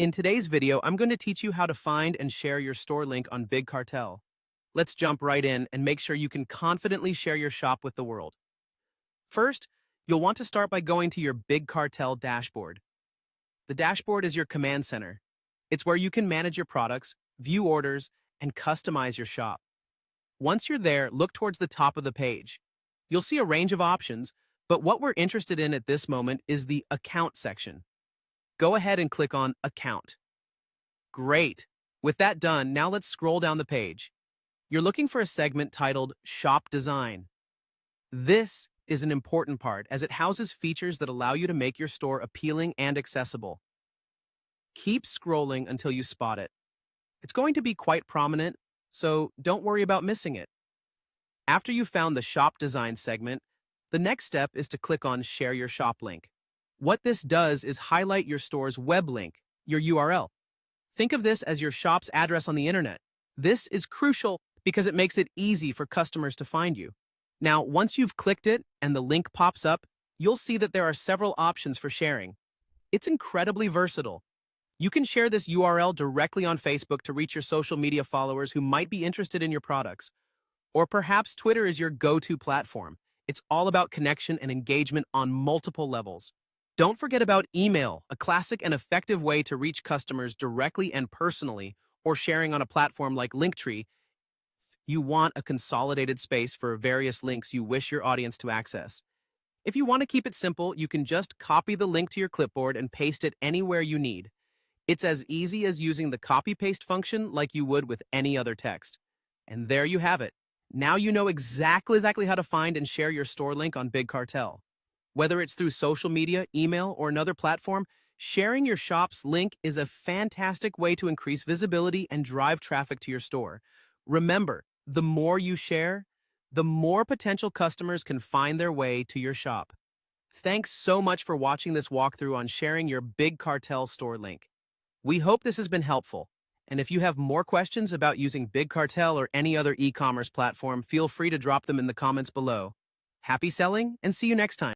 In today's video, I'm going to teach you how to find and share your store link on Big Cartel. Let's jump right in and make sure you can confidently share your shop with the world. First, you'll want to start by going to your Big Cartel dashboard. The dashboard is your command center. It's where you can manage your products, view orders, and customize your shop. Once you're there, look towards the top of the page. You'll see a range of options, but what we're interested in at this moment is the Account section. Go ahead and click on Account. Great! With that done, now let's scroll down the page. You're looking for a segment titled Shop Design. This is an important part as it houses features that allow you to make your store appealing and accessible. Keep scrolling until you spot it. It's going to be quite prominent, so don't worry about missing it. After you've found the Shop Design segment, the next step is to click on Share Your Shop link. What this does is highlight your store's web link, your URL. Think of this as your shop's address on the internet. This is crucial because it makes it easy for customers to find you. Now, once you've clicked it and the link pops up, you'll see that there are several options for sharing. It's incredibly versatile. You can share this URL directly on Facebook to reach your social media followers who might be interested in your products. Or perhaps Twitter is your go-to platform. It's all about connection and engagement on multiple levels. Don't forget about email, a classic and effective way to reach customers directly and personally, or sharing on a platform like Linktree. You want a consolidated space for various links you wish your audience to access. If you want to keep it simple, you can just copy the link to your clipboard and paste it anywhere you need. It's as easy as using the copy-paste function like you would with any other text. And there you have it. Now you know exactly how to find and share your store link on Big Cartel. Whether it's through social media, email, or another platform, sharing your shop's link is a fantastic way to increase visibility and drive traffic to your store. Remember, the more you share, the more potential customers can find their way to your shop. Thanks so much for watching this walkthrough on sharing your Big Cartel store link. We hope this has been helpful. And if you have more questions about using Big Cartel or any other e-commerce platform, feel free to drop them in the comments below. Happy selling, and see you next time.